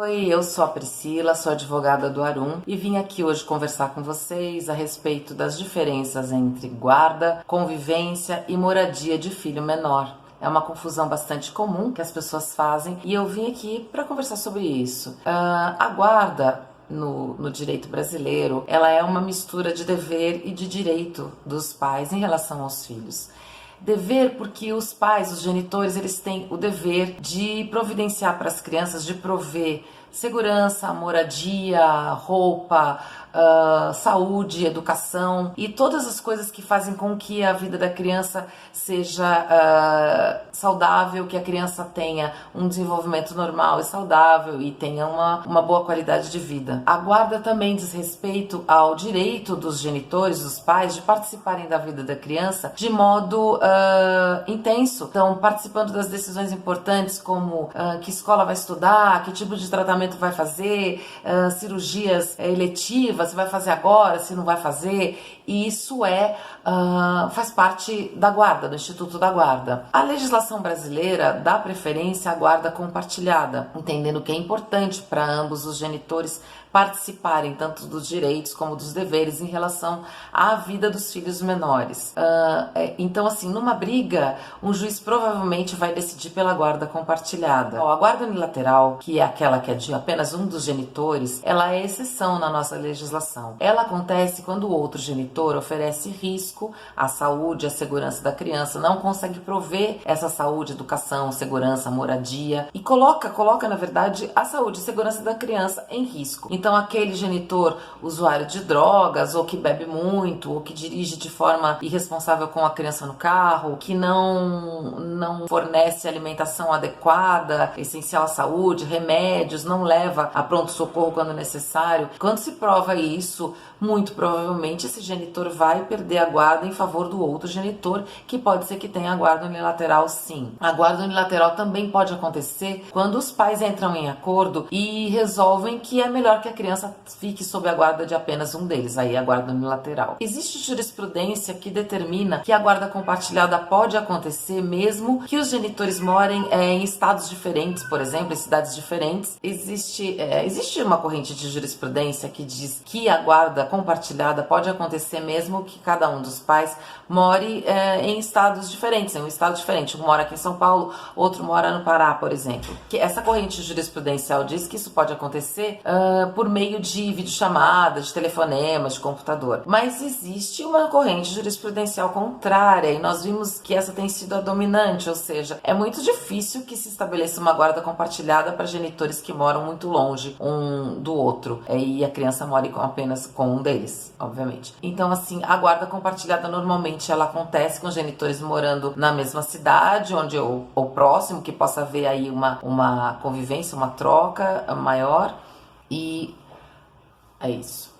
Oi, eu sou a Priscila, sou advogada do Arum e vim aqui hoje conversar com vocês a respeito das diferenças entre guarda, convivência e moradia de filho menor. É uma confusão bastante comum que as pessoas fazem e eu vim aqui para conversar sobre isso. A guarda no direito brasileiro, ela é uma mistura de dever e de direito dos pais em relação aos filhos. Dever porque os pais, os genitores, eles têm o dever de providenciar para as crianças, de prover segurança, moradia, roupa, saúde, educação e todas as coisas que fazem com que a vida da criança seja saudável, que a criança tenha um desenvolvimento normal e saudável e tenha uma boa qualidade de vida. A guarda também diz respeito ao direito dos genitores, dos pais, de participarem da vida da criança de modo intenso. Então, participando das decisões importantes como que escola vai estudar, que tipo de tratamento vai fazer, cirurgias eletivas, se vai fazer agora, se não vai fazer. E isso faz parte da guarda, do Instituto da Guarda. A legislação brasileira dá preferência à guarda compartilhada, entendendo que é importante para ambos os genitores participarem tanto dos direitos como dos deveres em relação à vida dos filhos menores. Então, assim, numa briga, um juiz provavelmente vai decidir pela guarda compartilhada. A guarda unilateral, que é aquela que é de apenas um dos genitores, ela é exceção na nossa legislação. Ela acontece quando o outro genitor oferece risco à saúde, à segurança da criança, não consegue prover essa saúde, educação, segurança, moradia e coloca, na verdade, a saúde e segurança da criança em risco. Então, aquele genitor usuário de drogas, ou que bebe muito, ou que dirige de forma irresponsável com a criança no carro, que não fornece alimentação adequada, essencial à saúde, remédios, não leva a pronto-socorro quando necessário. Quando se prova isso, muito provavelmente esse genitor vai perder a guarda em favor do outro genitor, que pode ser que tenha a guarda unilateral, sim. A guarda unilateral também pode acontecer quando os pais entram em acordo e resolvem que é melhor que a criança fique sob a guarda de apenas um deles, aí a guarda unilateral. Existe jurisprudência que determina que a guarda compartilhada pode acontecer mesmo que os genitores morem em estados diferentes, por exemplo, em cidades diferentes. Existe uma corrente de jurisprudência que diz que a guarda compartilhada pode acontecer mesmo que cada um dos pais more em estados diferentes, em um estado diferente. Um mora aqui em São Paulo, outro mora no Pará, por exemplo. Essa corrente jurisprudencial diz que isso pode acontecer por meio de videochamadas, de telefonemas, de computador. Mas existe uma corrente jurisprudencial contrária e nós vimos que essa tem sido a dominante, ou seja, é muito difícil que se estabeleça uma guarda compartilhada para genitores que moram muito longe um do outro e a criança mora apenas com um deles, obviamente. Então, assim, a guarda compartilhada normalmente ela acontece com genitores morando na mesma cidade, onde ou próximo, que possa haver aí uma convivência, uma troca maior. E é isso.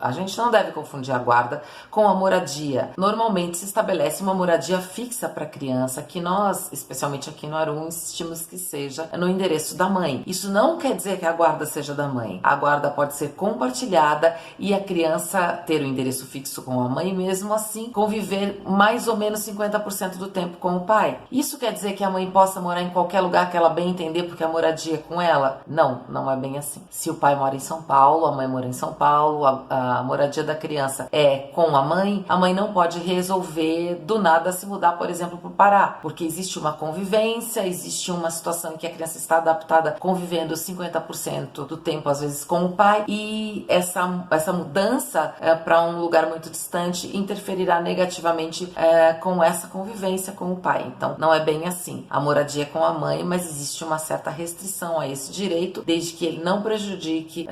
A gente não deve confundir a guarda com a moradia. Normalmente se estabelece uma moradia fixa para a criança, que nós, especialmente aqui no Arum, insistimos que seja no endereço da mãe. Isso não quer dizer que a guarda seja da mãe. A guarda pode ser compartilhada e a criança ter o endereço fixo com a mãe, mesmo assim conviver mais ou menos 50% do tempo com o pai. Isso quer dizer que a mãe possa morar em qualquer lugar que ela bem entender porque a moradia é com ela? Não, não é bem assim. Se o pai mora em São Paulo, a mãe mora em São Paulo, a moradia da criança é com a mãe não pode resolver do nada se mudar, por exemplo, para o Pará, porque existe uma convivência, existe uma situação em que a criança está adaptada convivendo 50% do tempo, às vezes, com o pai, e essa mudança para um lugar muito distante interferirá negativamente com essa convivência com o pai. Então, não é bem assim. A moradia é com a mãe, mas existe uma certa restrição a esse direito, desde que ele não prejudique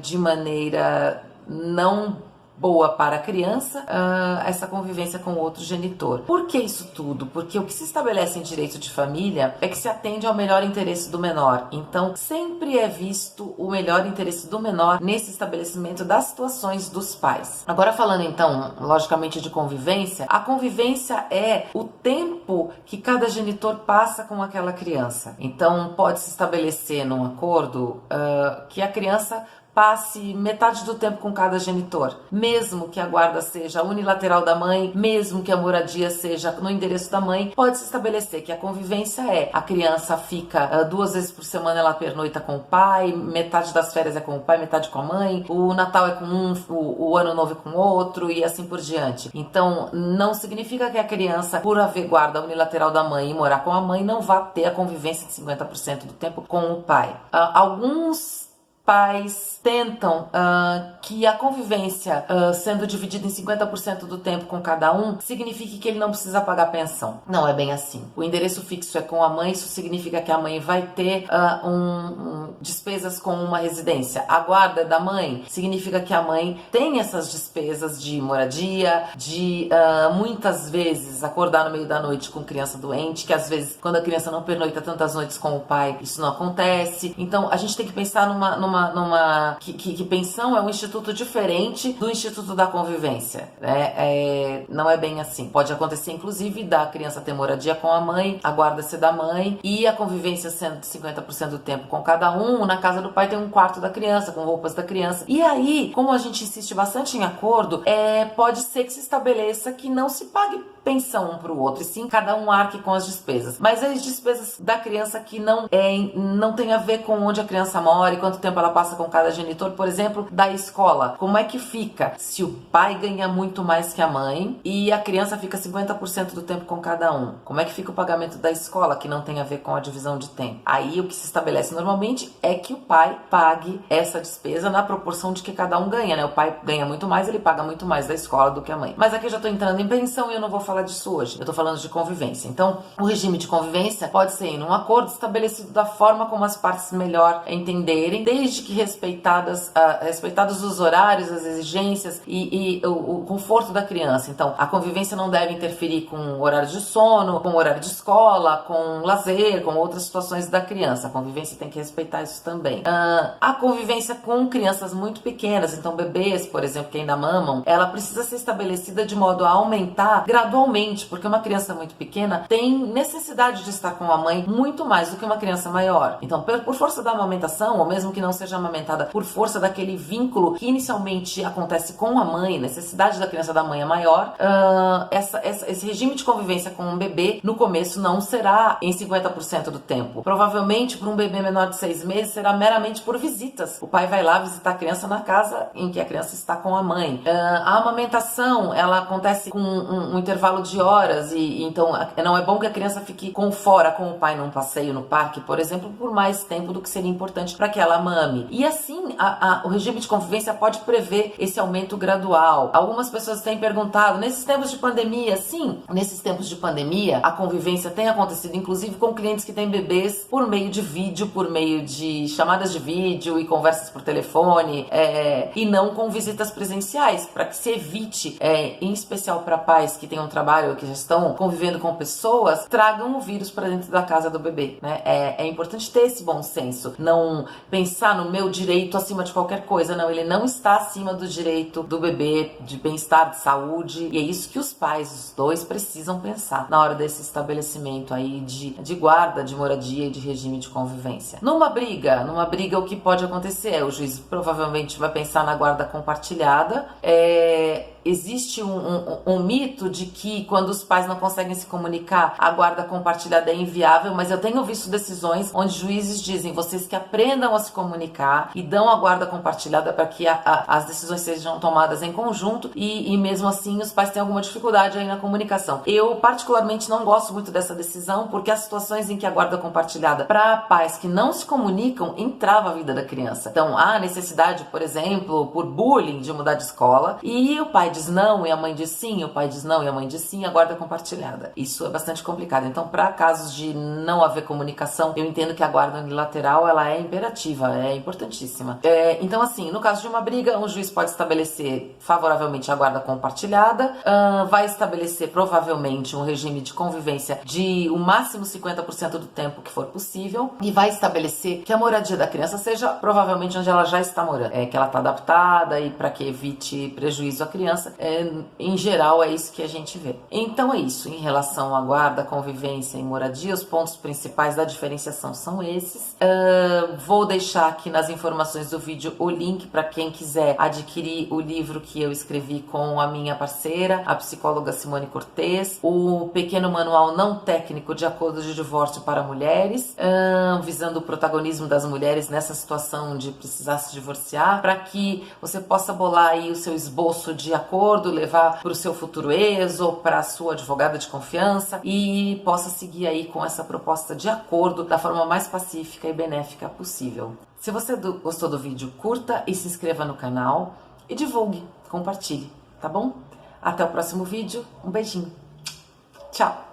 de maneira não boa para a criança essa convivência com outro genitor. Por que isso tudo? Porque o que se estabelece em direito de família é que se atende ao melhor interesse do menor. Então, sempre é visto o melhor interesse do menor nesse estabelecimento das situações dos pais. Agora, falando então, logicamente, de convivência, a convivência é o tempo que cada genitor passa com aquela criança. Então, pode se estabelecer num acordo que a criança passe metade do tempo com cada genitor, mesmo que a guarda seja unilateral da mãe, mesmo que a moradia seja no endereço da mãe, pode-se estabelecer que a convivência é: a criança fica 2 vezes por semana, ela pernoita com o pai, metade das férias é com o pai, metade com a mãe, o Natal é com um, o Ano Novo é com outro e assim por diante. Então, não significa que a criança, por haver guarda unilateral da mãe e morar com a mãe, não vá ter a convivência de 50% do tempo com o pai. Alguns pais tentam que a convivência, sendo dividida em 50% do tempo com cada um, signifique que ele não precisa pagar pensão. Não é bem assim. O endereço fixo é com a mãe, isso significa que a mãe vai ter despesas com uma residência. A guarda da mãe significa que a mãe tem essas despesas de moradia, de muitas vezes acordar no meio da noite com criança doente, que às vezes, quando a criança não pernoita tantas noites com o pai, isso não acontece. Então, a gente tem que pensar que pensão é um instituto diferente do Instituto da Convivência, né? Não é bem assim. Pode acontecer, inclusive, da criança ter moradia com a mãe, a guarda ser da mãe e a convivência sendo de 50% do tempo com cada um. Na casa do pai tem um quarto da criança, com roupas da criança. E aí, como a gente insiste bastante em acordo, pode ser que se estabeleça que não se pague pensão um para o outro, e sim cada um arque com as despesas. Mas as despesas da criança que não tem a ver com onde a criança mora e quanto tempo ela passa com cada genitor, por exemplo, da escola. Como é que fica se o pai ganha muito mais que a mãe e a criança fica 50% do tempo com cada um? Como é que fica o pagamento da escola, que não tem a ver com a divisão de tempo? Aí o que se estabelece normalmente é que o pai pague essa despesa na proporção de que cada um ganha, né? O pai ganha muito mais, ele paga muito mais da escola do que a mãe. Mas aqui eu já tô entrando em pensão e eu não vou falar disso hoje. Eu tô falando de convivência. Então, o regime de convivência pode ser em um acordo estabelecido da forma como as partes melhor entenderem, desde que respeitados os horários, as exigências e o conforto da criança. Então, a convivência não deve interferir com o horário de sono, com o horário de escola, com lazer, com outras situações da criança. A convivência tem que respeitar isso também. A convivência com crianças muito pequenas, então bebês, por exemplo, que ainda mamam, ela precisa ser estabelecida de modo a aumentar gradualmente, porque uma criança muito pequena tem necessidade de estar com a mãe muito mais do que uma criança maior. Então, por força da amamentação, ou mesmo que não seja amamentada, por força daquele vínculo que inicialmente acontece com a mãe, necessidade da criança da mãe é maior, esse regime de convivência com um bebê, no começo, não será em 50% do tempo. Provavelmente, para um bebê menor de 6 meses, será meramente por visitas. O pai vai lá visitar a criança na casa em que a criança está com a mãe. A amamentação, ela acontece com um intervalo de horas, e então não é bom que a criança fique fora com o pai num passeio no parque, por exemplo, por mais tempo do que seria importante para que ela mame. E assim, o regime de convivência pode prever esse aumento gradual. Algumas pessoas têm perguntado, nesses tempos de pandemia, sim, nesses tempos de pandemia, a convivência tem acontecido, inclusive com clientes que têm bebês por meio de vídeo, por meio de chamadas de vídeo e conversas por telefone, e não com visitas presenciais, para que se evite, em especial para pais que têm um trabalho, que já estão convivendo com pessoas, tragam o vírus para dentro da casa do bebê, né? É importante ter esse bom senso, não pensar no meu direito acima de qualquer coisa. Não, ele não está acima do direito do bebê, de bem-estar, de saúde, e é isso que os pais, os dois, precisam pensar na hora desse estabelecimento aí de guarda, de moradia e de regime de convivência. Numa briga, o que pode acontecer é o juiz provavelmente vai pensar na guarda compartilhada. Existe um mito de que quando os pais não conseguem se comunicar, a guarda compartilhada é inviável, mas eu tenho visto decisões onde juízes dizem: vocês que aprendam a se comunicar e dão a guarda compartilhada para que as decisões sejam tomadas em conjunto, e mesmo assim os pais têm alguma dificuldade aí na comunicação. Eu particularmente não gosto muito dessa decisão, porque as situações em que a guarda compartilhada para pais que não se comunicam entrava a vida da criança. Então há necessidade, por exemplo, por bullying, de mudar de escola, e o pai diz não e a mãe diz sim, o pai diz não e a mãe diz sim, a guarda compartilhada. Isso é bastante complicado. Então, para casos de não haver comunicação, eu entendo que a guarda unilateral ela é imperativa, é importantíssima. Então, assim, no caso de uma briga, um juiz pode estabelecer favoravelmente a guarda compartilhada, vai estabelecer provavelmente um regime de convivência de o máximo 50% do tempo que for possível, e vai estabelecer que a moradia da criança seja provavelmente onde ela já está morando, que ela está adaptada, e para que evite prejuízo à criança, confiança, em geral é isso que a gente vê. Então é isso, em relação à guarda, convivência e moradia, os pontos principais da diferenciação são esses. Vou deixar aqui nas informações do vídeo o link para quem quiser adquirir o livro que eu escrevi com a minha parceira, a psicóloga Simone Cortez, o pequeno manual não técnico de acordo de divórcio para mulheres, visando o protagonismo das mulheres nessa situação de precisar se divorciar, para que você possa bolar aí o seu esboço de acordo, levar para o seu futuro ex ou para a sua advogada de confiança e possa seguir aí com essa proposta de acordo da forma mais pacífica e benéfica possível. Se você gostou do vídeo, curta e se inscreva no canal e divulgue, compartilhe, tá bom? Até o próximo vídeo, um beijinho, tchau!